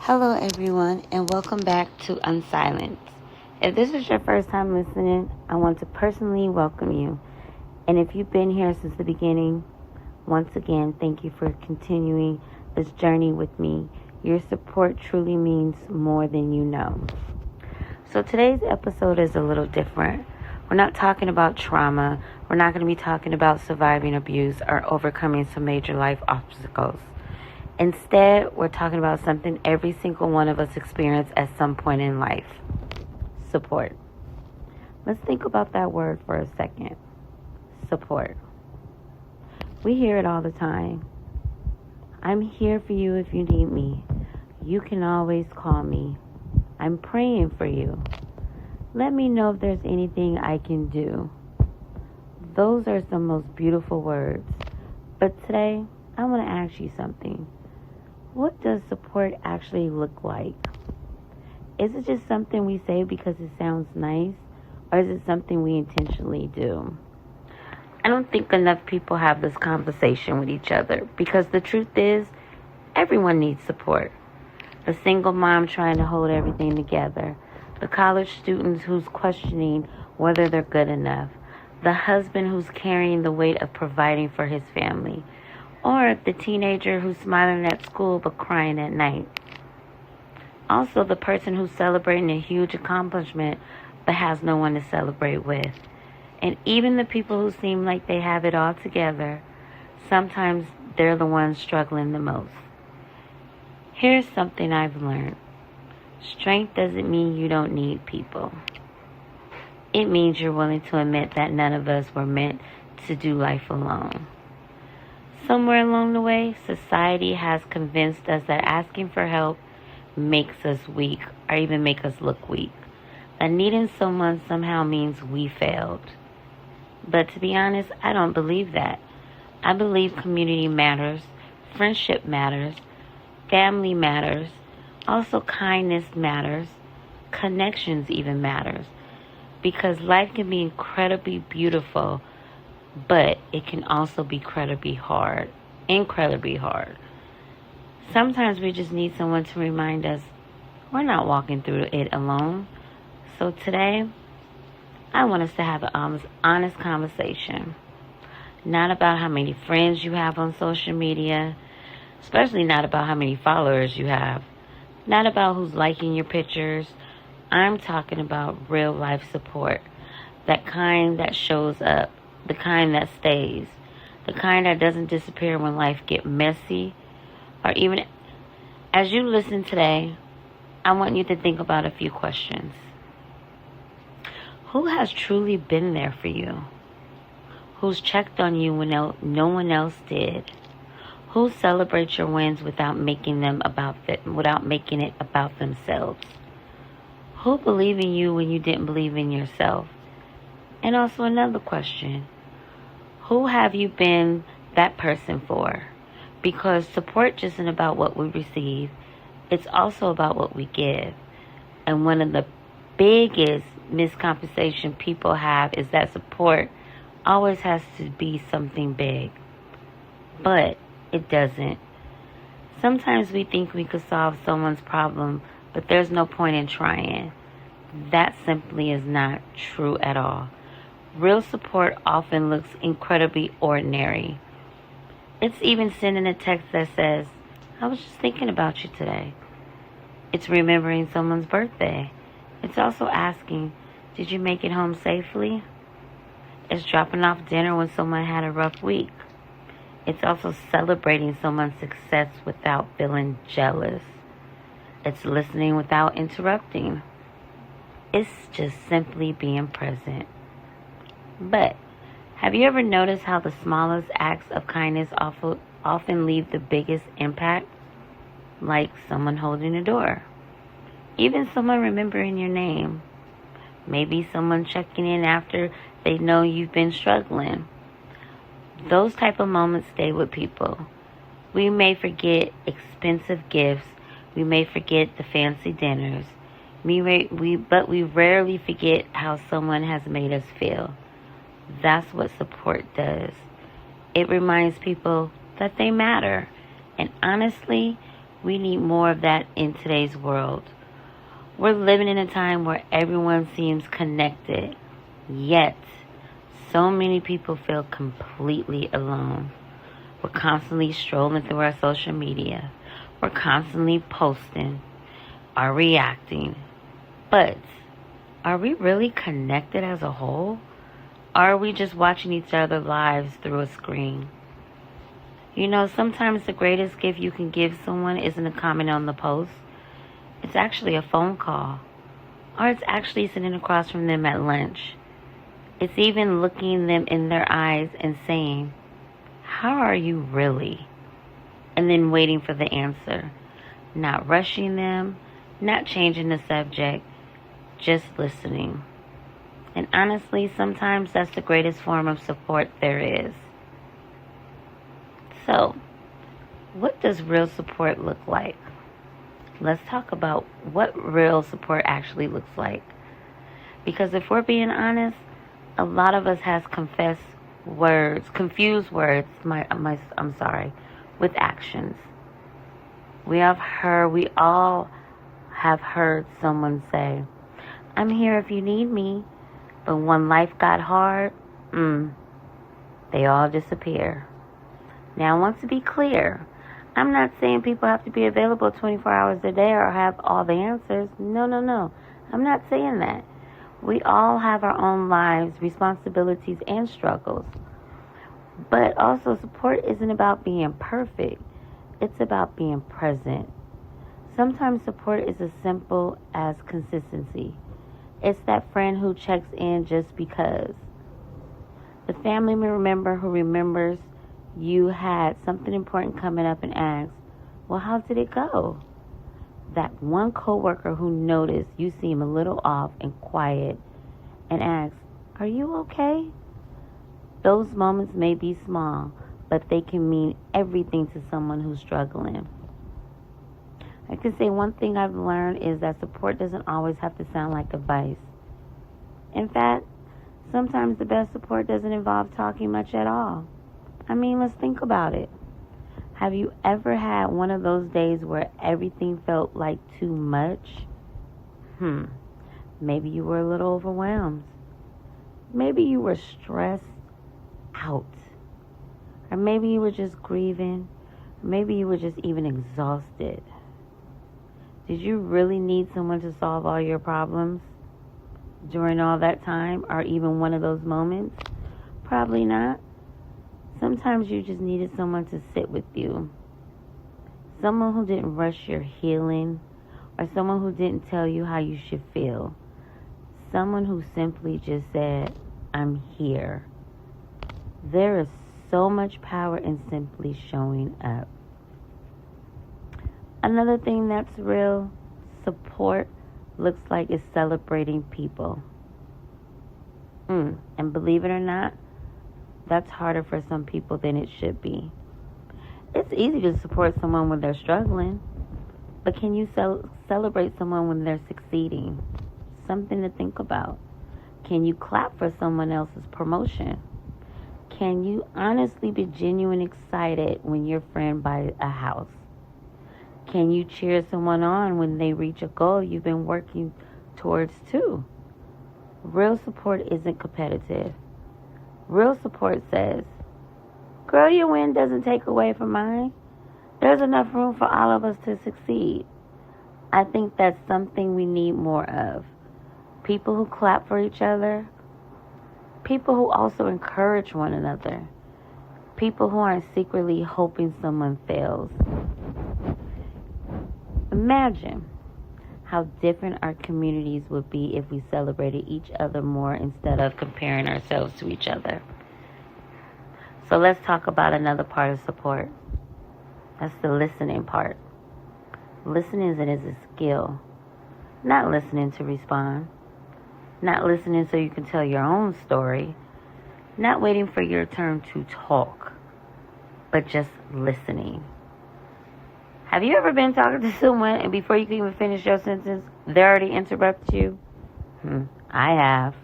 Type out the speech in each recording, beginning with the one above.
Hello, everyone, and welcome back to Unsilenced. If this is your first time listening, I want to personally welcome you. And if you've been here since the beginning, once again, thank you for continuing this journey with me. Your support truly means more than you know. So today's episode is a little different. We're not talking about trauma. We're not going to be talking about surviving abuse or overcoming some major life obstacles. Instead, we're talking about something every single one of us experience at some point in life. Support. Let's think about that word for a second. Support. We hear it all the time. I'm here for you if you need me. You can always call me. I'm praying for you. Let me know if there's anything I can do. Those are some most beautiful words. But today, I want to ask you something. What does support actually look like? Is it just something we say because it sounds nice, or is it something we intentionally do? I don't think enough people have this conversation with each other because the truth is, everyone needs support. The single mom trying to hold everything together, the college student who's questioning whether they're good enough, the husband who's carrying the weight of providing for his family, or the teenager who's smiling at school but crying at night. Also, the person who's celebrating a huge accomplishment but has no one to celebrate with. And even the people who seem like they have it all together, sometimes they're the ones struggling the most. Here's something I've learned. Strength doesn't mean you don't need people. It means you're willing to admit that none of us were meant to do life alone. Somewhere along the way, society has convinced us that asking for help makes us weak or even make us look weak. That needing someone somehow means we failed. But to be honest, I don't believe that. I believe community matters, friendship matters, family matters, also kindness matters, connections even matters. Because life can be incredibly beautiful, but it can also be incredibly hard. Sometimes we just need someone to remind us we're not walking through it alone. So today, I want us to have an honest conversation. Not about how many friends you have on social media, especially not about how many followers you have. Not about who's liking your pictures. I'm talking about real life support. That kind that shows up. The kind that stays. The kind that doesn't disappear when life gets messy. Or even as you listen today, I want you to think about a few questions. Who has truly been there for you? Who's checked on you when no one else did? Who celebrates your wins without making it about themselves? Who believed in you when you didn't believe in yourself? And also another question. Who have you been that person for? Because support just isn't about what we receive. It's also about what we give. And one of the biggest misconceptions people have is that support always has to be something big. But it doesn't. Sometimes we think we could solve someone's problem, but there's no point in trying. That simply is not true at all. Real support often looks incredibly ordinary. It's even sending a text that says, I was just thinking about you today. It's remembering someone's birthday. It's also asking, did you make it home safely? It's dropping off dinner when someone had a rough week. It's also celebrating someone's success without feeling jealous. It's listening without interrupting. It's just simply being present. But have you ever noticed how the smallest acts of kindness often leave the biggest impact? Like someone holding a door. Even someone remembering your name. Maybe someone checking in after they know you've been struggling. Those type of moments stay with people. We may forget expensive gifts. We may forget the fancy dinners. But we rarely forget how someone has made us feel. That's what support does. It reminds people that they matter. And honestly, We need more of that in today's world. We're living in a time where everyone seems connected, yet so many people feel completely alone. We're constantly strolling through our social media. We're constantly posting or reacting. But are we really connected as a whole? Or are we just watching each other's lives through a screen? You know, sometimes the greatest gift you can give someone isn't a comment on the post. It's actually a phone call. Or it's actually sitting across from them at lunch. It's even looking them in their eyes and saying, "How are you really?" And then waiting for the answer. Not rushing them, not changing the subject, just listening. And honestly, sometimes that's the greatest form of support there is. So, what does real support look like? Let's talk about what real support actually looks like. Because if we're being honest, a lot of us has confused words, with actions. We all have heard someone say, "I'm here if you need me," but when life got hard, they all disappear. Now, I want to be clear. I'm not saying people have to be available 24 hours a day or have all the answers. No. I'm not saying that. We all have our own lives, responsibilities, and struggles. But also, support isn't about being perfect. It's about being present. Sometimes support is as simple as consistency. It's that friend who checks in just because. The family member who remembers you had something important coming up and asks, "Well, how did it go?" That one coworker who noticed you seem a little off and quiet and asks, "Are you okay?" Those moments may be small, but they can mean everything to someone who's struggling. I can say one thing I've learned is that support doesn't always have to sound like advice. In fact, sometimes the best support doesn't involve talking much at all. I mean, let's think about it. Have you ever had one of those days where everything felt like too much? Maybe you were a little overwhelmed. Maybe you were stressed out. Or maybe you were just grieving. Or maybe you were just even exhausted. Did you really need someone to solve all your problems during all that time, or even one of those moments? Probably not. Sometimes you just needed someone to sit with you. Someone who didn't rush your healing, or someone who didn't tell you how you should feel. Someone who simply just said, "I'm here." There is so much power in simply showing up. Another thing that's real support looks like is celebrating people. And believe it or not, that's harder for some people than it should be. It's easy to support someone when they're struggling, but can you celebrate someone when they're succeeding? Something to think about. Can you clap for someone else's promotion? Can you honestly be genuine excited when your friend buys a house? Can you cheer someone on when they reach a goal you've been working towards too? Real support isn't competitive. Real support says, "Girl, your win doesn't take away from mine. There's enough room for all of us to succeed." I think that's something we need more of. People who clap for each other. People who also encourage one another. People who aren't secretly hoping someone fails. Imagine how different our communities would be if we celebrated each other more instead of comparing ourselves to each other. So let's talk about another part of support. That's the listening part. Listening is a skill. Not listening to respond. Not listening so you can tell your own story. Not waiting for your turn to talk, but just listening. Have you ever been talking to someone and before you can even finish your sentence, they already interrupt you? I have.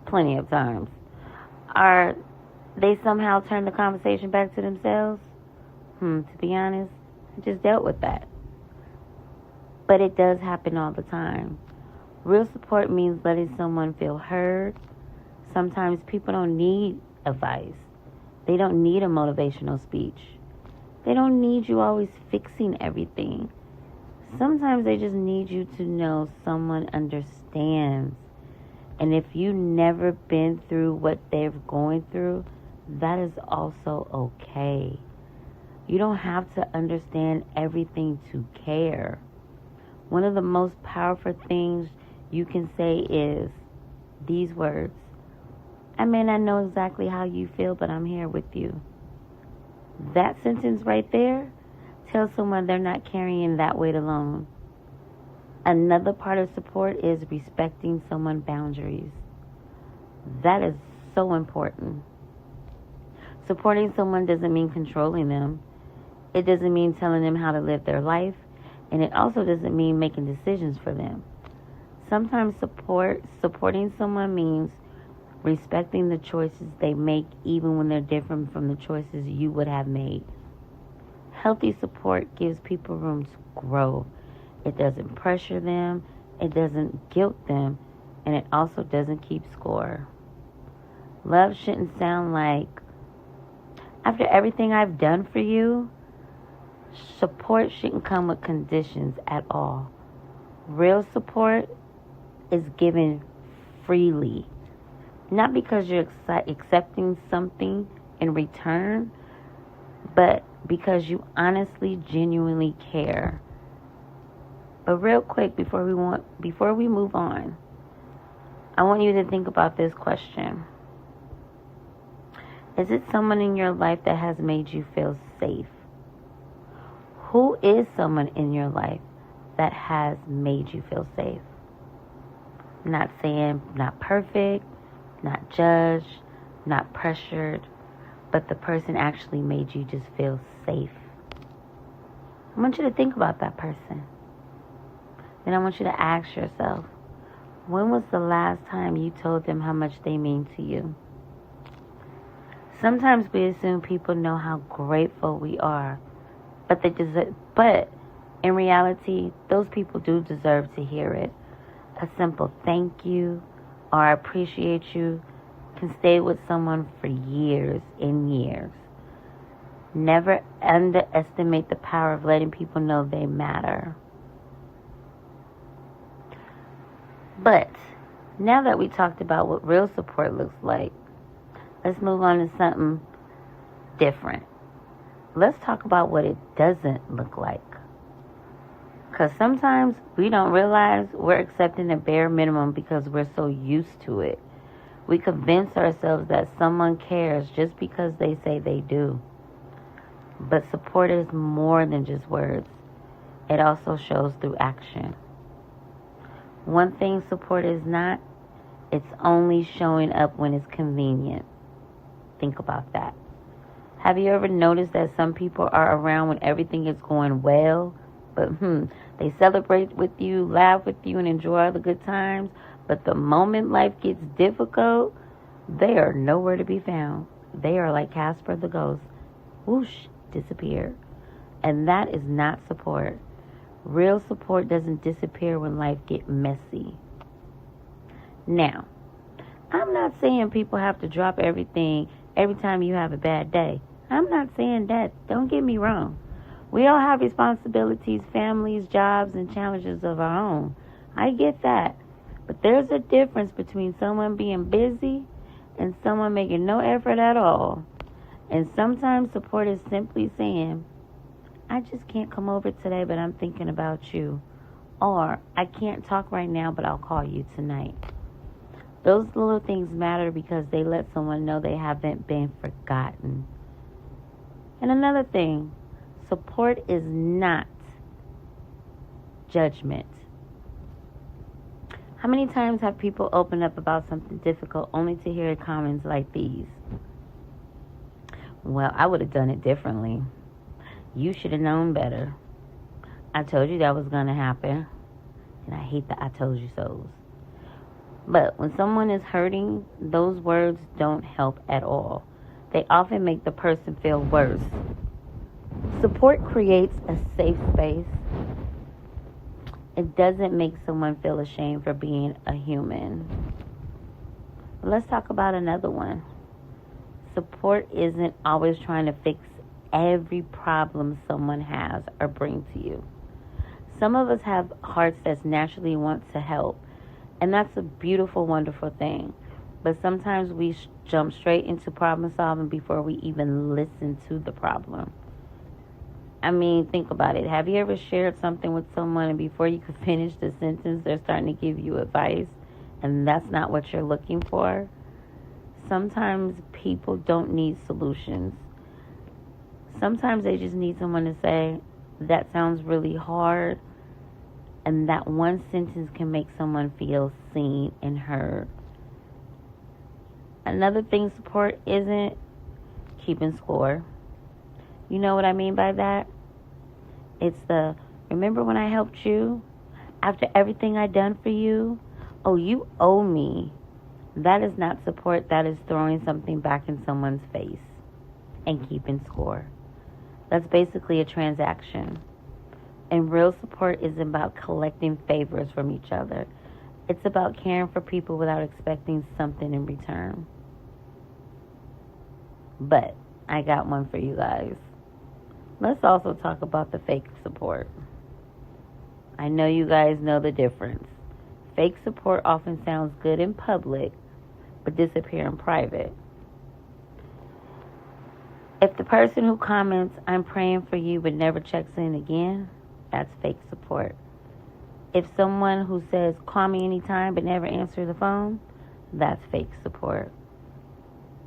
Plenty of times. Or they somehow turn the conversation back to themselves? To be honest, I just dealt with that. but it does happen all the time. Real support means letting someone feel heard. Sometimes people don't need advice. They don't need a motivational speech. They don't need you always fixing everything. Sometimes they just need you to know someone understands. And if you've never been through what they're going through, that is also okay. You don't have to understand everything to care. One of the most powerful things you can say is these words. I may not know exactly how you feel, but I'm here with you. That sentence right there tells someone they're not carrying that weight alone. Another part of support is respecting someone's boundaries. That is so important. Supporting someone doesn't mean controlling them. It doesn't mean telling them how to live their life. And it also doesn't mean making decisions for them. Sometimes supporting someone means respecting the choices they make even when they're different from the choices you would have made. Healthy support gives people room to grow. It doesn't pressure them, it doesn't guilt them, and it also doesn't keep score. Love shouldn't sound like, after everything I've done for you. Support shouldn't come with conditions at all. Real support is given freely. Not because you're accepting something in return, but because you honestly, genuinely care. But real quick, before we move on, I want you to think about this question. Is it someone in your life that has made you feel safe? Who is someone in your life that has made you feel safe? I'm not saying not perfect, not judged, not pressured, but the person actually made you just feel safe. I want you to think about that person. Then I want you to ask yourself, when was the last time you told them how much they mean to you? Sometimes we assume people know how grateful we are, but in reality, those people do deserve to hear it. A simple thank you or I appreciate you can stay with someone for years and years. Never underestimate the power of letting people know they matter. But now that we talked about what real support looks like, let's move on to something different. Let's talk about what it doesn't look like. Because sometimes we don't realize we're accepting the bare minimum because we're so used to it. We convince ourselves that someone cares just because they say they do. But support is more than just words. It also shows through action. One thing support is not, it's only showing up when it's convenient. Think about that. Have you ever noticed that some people are around when everything is going well, but they celebrate with you, laugh with you, and enjoy the good times, but the moment life gets difficult, they are nowhere to be found. They are like Casper the Ghost. Whoosh, disappear. And that is not support. Real support doesn't disappear when life gets messy. Now, I'm not saying people have to drop everything every time you have a bad day. I'm not saying that. Don't get me wrong. We all have responsibilities, families, jobs, and challenges of our own. I get that. But there's a difference between someone being busy and someone making no effort at all. And sometimes support is simply saying, I just can't come over today, but I'm thinking about you. Or, I can't talk right now, but I'll call you tonight. Those little things matter because they let someone know they haven't been forgotten. And another thing, support is not judgment. How many times have people opened up about something difficult only to hear comments like these? Well, I would have done it differently. You should have known better. I told you that was going to happen. And I hate the I told you so's. But when someone is hurting, those words don't help at all. They often make the person feel worse. Support creates a safe space. It doesn't make someone feel ashamed for being a human. Let's talk about another one. Support isn't always trying to fix every problem someone has or bring to you. Some of us have hearts that naturally want to help, and that's a beautiful, wonderful thing. But sometimes we jump straight into problem solving before we even listen to the problem. I mean, think about it. Have you ever shared something with someone and before you could finish the sentence, they're starting to give you advice, and that's not what you're looking for? Sometimes people don't need solutions. Sometimes they just need someone to say, that sounds really hard. And that one sentence can make someone feel seen and heard. Another thing support isn't keeping score. You know what I mean by that? It's remember when I helped you? After everything I done for you? Oh, you owe me. That is not support. That is throwing something back in someone's face and keeping score. That's basically a transaction. And real support isn't about collecting favors from each other. It's about caring for people without expecting something in return. But I got one for you guys. Let's also talk about the fake support. I know you guys know the difference. Fake support often sounds good in public, but disappear in private. If the person who comments, I'm praying for you, but never checks in again, that's fake support. If someone who says, call me anytime, but never answers the phone, that's fake support.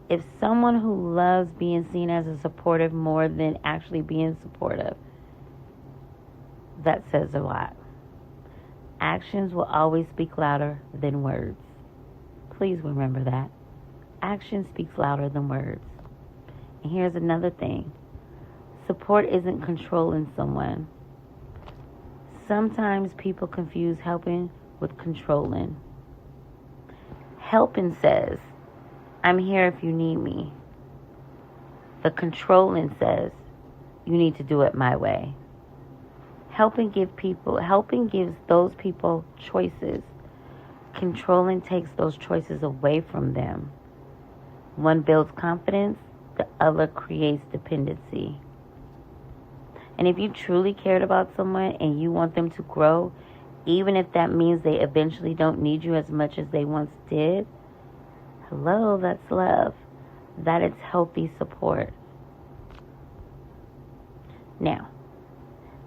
If someone who loves being seen as a supportive more than actually being supportive, that says a lot. Actions will always speak louder than words. Please remember that. Action speaks louder than words. And here's another thing. Support isn't controlling someone. Sometimes people confuse helping with controlling. Helping says, I'm here if you need me. The controlling says, you need to do it my way. Helping gives those people choices. Controlling takes those choices away from them. One builds confidence, the other creates dependency. And if you truly cared about someone and you want them to grow, even if that means they eventually don't need you as much as they once did, hello, that's love. That is healthy support. Now,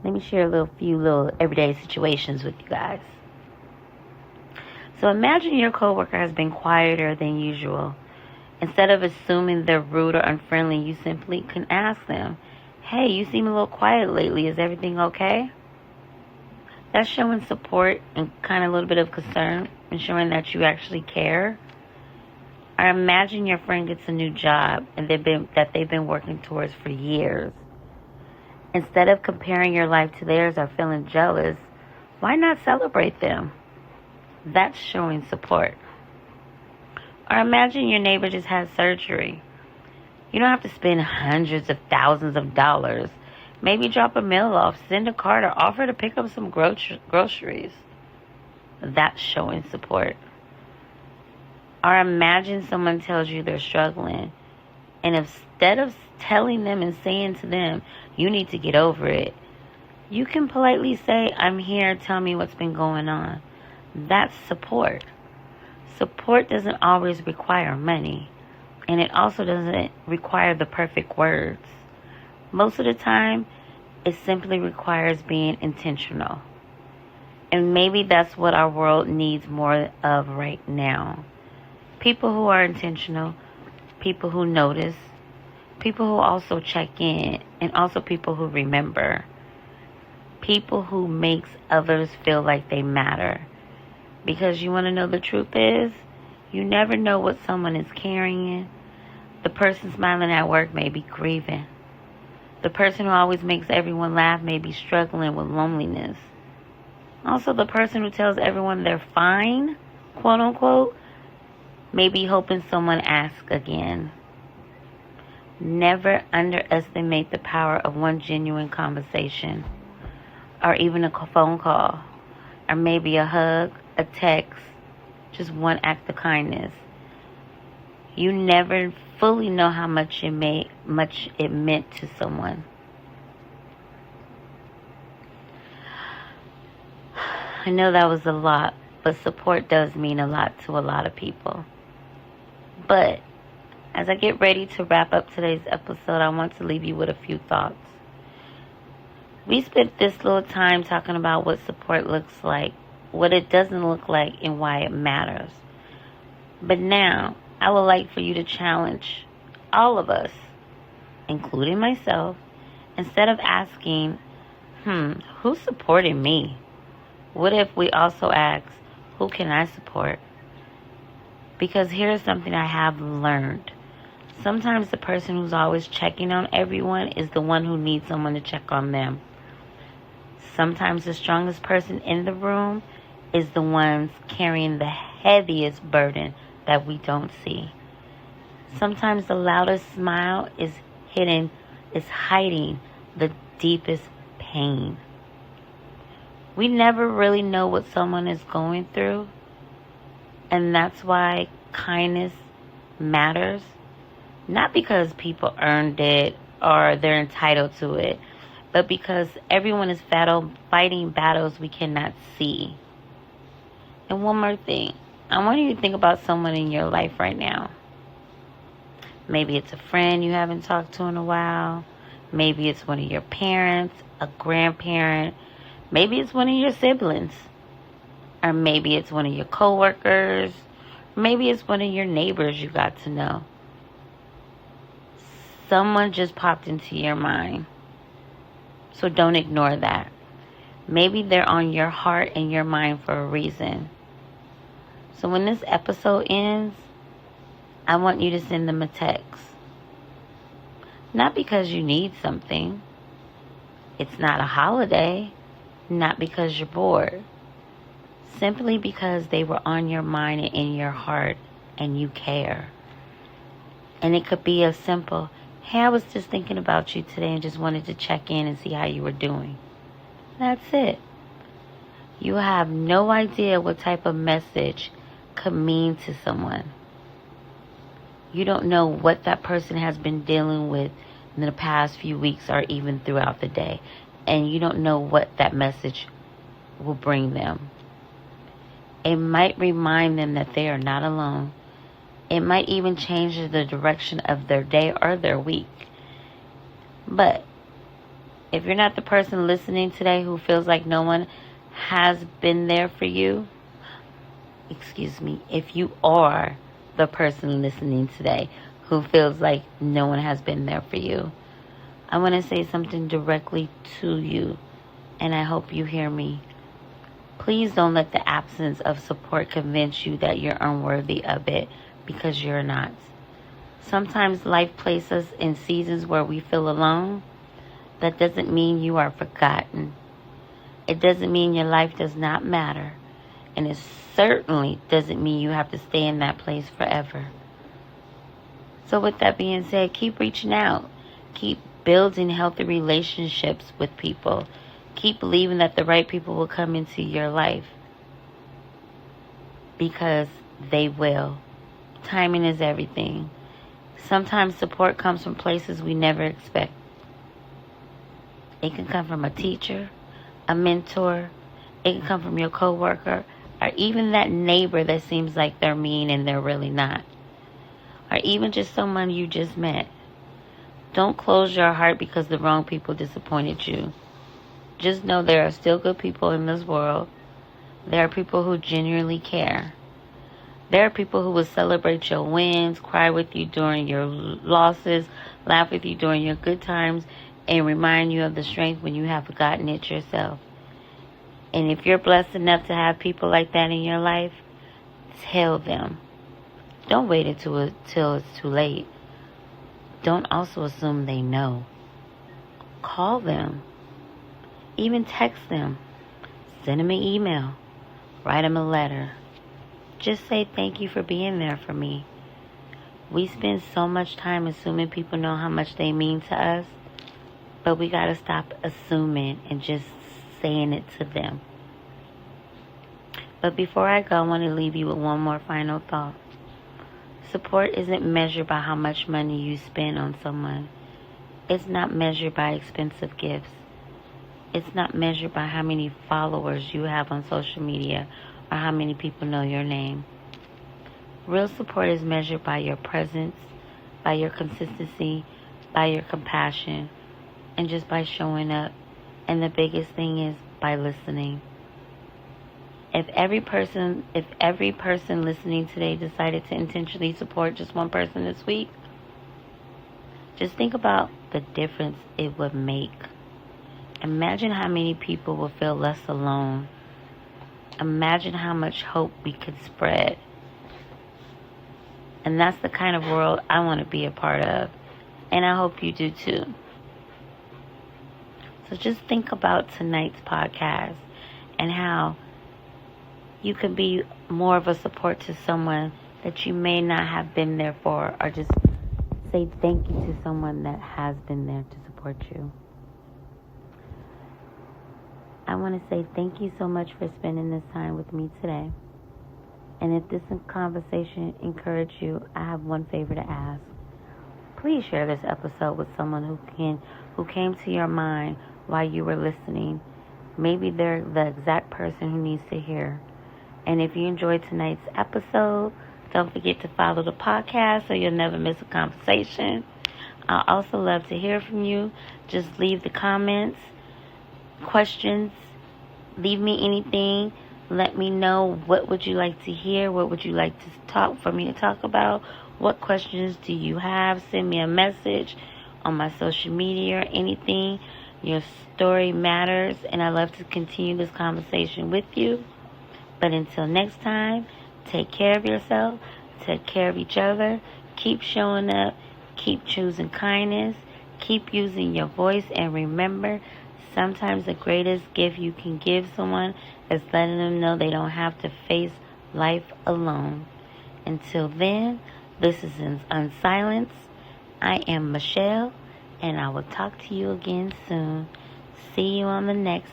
let me share a few little everyday situations with you guys. So imagine your coworker has been quieter than usual. Instead of assuming they're rude or unfriendly, you simply can ask them, hey, you seem a little quiet lately. Is everything okay? That's showing support and kind of a little bit of concern and showing that you actually care. Or imagine your friend gets a new job and they've been working towards for years. Instead of comparing your life to theirs or feeling jealous, why not celebrate them? That's showing support. Or imagine your neighbor just had surgery. You don't have to spend hundreds of thousands of dollars. Maybe drop a mail off, send a card, or offer to pick up some groceries. That's showing support. Or imagine someone tells you they're struggling, and instead of telling them and saying to them, you need to get over it, you can politely say, I'm here, tell me what's been going on. That's support. Support doesn't always require money, and it also doesn't require the perfect words. Most of the time, it simply requires being intentional. And maybe that's what our world needs more of right now. People who are intentional, people who notice, people who also check in, and also people who remember. People who makes others feel like they matter. Because you want to know the truth is, you never know what someone is carrying. The person smiling at work may be grieving. The person who always makes everyone laugh may be struggling with loneliness. Also, the person who tells everyone they're fine, quote unquote, may be hoping someone asks again. Never underestimate the power of one genuine conversation or even a phone call. or maybe a hug, a text, just one act of kindness. You never fully know how much it meant to someone. I know that was a lot, but support does mean a lot to a lot of people. But as I get ready to wrap up today's episode, I want to leave you with a few thoughts. We spent this little time talking about what support looks like, what it doesn't look like, and why it matters. But now, I would like for you to challenge all of us, including myself, instead of asking, who supported me? What if we also ask, who can I support? Because here's something I have learned. Sometimes the person who's always checking on everyone is the one who needs someone to check on them. Sometimes the strongest person in the room is the ones carrying the heaviest burden that we don't see. Sometimes the loudest smile is hiding the deepest pain. We never really know what someone is going through, and that's why kindness matters. Not because people earned it or they're entitled to it, but because everyone is fighting battles we cannot see. And one more thing. I want you to think about someone in your life right now. Maybe it's a friend you haven't talked to in a while. Maybe it's one of your parents, a grandparent. Maybe it's one of your siblings. Or maybe it's one of your coworkers. Maybe it's one of your neighbors you got to know. Someone just popped into your mind. So don't ignore that. Maybe they're on your heart and your mind for a reason. So when this episode ends, I want you to send them a text. Not because you need something. It's not a holiday. Not because you're bored. Simply because they were on your mind and in your heart and you care. And it could be as simple, hey, I was just thinking about you today and just wanted to check in and see how you were doing. That's it. You have no idea what type of message could mean to someone. You don't know what that person has been dealing with in the past few weeks or even throughout the day. And you don't know what that message will bring them. It might remind them that they are not alone. It might even change the direction of their day or their week. But if you're not the person listening today who feels like no one has been there for you, if you are the person listening today who feels like no one has been there for you, I want to say something directly to you, and I hope you hear me. Please don't let the absence of support convince you that you're unworthy of it, because you're not. Sometimes life places us in seasons where we feel alone. That doesn't mean you are forgotten. It doesn't mean your life does not matter. And it certainly doesn't mean you have to stay in that place forever. So with that being said, keep reaching out. Keep building healthy relationships with people. Keep believing that the right people will come into your life. Because they will. Timing is everything. Sometimes support comes from places we never expect. It can come from a teacher, a mentor. It can come from your coworker, or even that neighbor that seems like they're mean and they're really not. Or even just someone you just met. Don't close your heart because the wrong people disappointed you. Just know there are still good people in this world. There are people who genuinely care. There are people who will celebrate your wins, cry with you during your losses, laugh with you during your good times, and remind you of the strength when you have forgotten it yourself. And if you're blessed enough to have people like that in your life, tell them. Don't wait until it's too late. Don't also assume they know. Call them. Even text them. Send them an email. Write them a letter. Just say thank you for being there for me. We spend so much time assuming people know how much they mean to us, but we got to stop assuming and just saying it to them. But before I go, I want to leave you with one more final thought. Support isn't measured by how much money you spend on someone. It's not measured by expensive gifts. It's not measured by how many followers you have on social media or how many people know your name. Real support is measured by your presence, by your consistency, by your compassion, and just by showing up. And the biggest thing is by listening. If every person listening today decided to intentionally support just one person this week, just think about the difference it would make. Imagine how many people would feel less alone. Imagine how much hope we could spread. And that's the kind of world I want to be a part of. And I hope you do too. So just think about tonight's podcast and how you can be more of a support to someone that you may not have been there for, or just say thank you to someone that has been there to support you. I want to say thank you so much for spending this time with me today. And if this conversation encouraged you, I have one favor to ask. Please share this episode with someone who came to your mind while you were listening. Maybe they're the exact person who needs to hear. And if you enjoyed tonight's episode, don't forget to follow the podcast so you'll never miss a conversation. I also love to hear from you. Just leave the comments, questions, leave me anything. Let me know, what would you like to hear? What would you like for me to talk about? What questions do you have? Send me a message on my social media or anything. Your story matters, and I love to continue this conversation with you. But until next time, take care of yourself, take care of each other, keep showing up, keep choosing kindness, keep using your voice, and remember, sometimes the greatest gift you can give someone is letting them know they don't have to face life alone. Until then, this is Unsilenced. I am Michelle, and I will talk to you again soon. See you on the next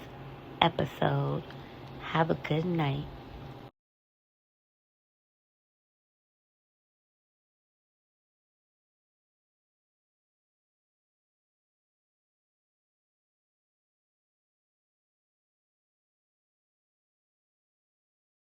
episode. Have a good night.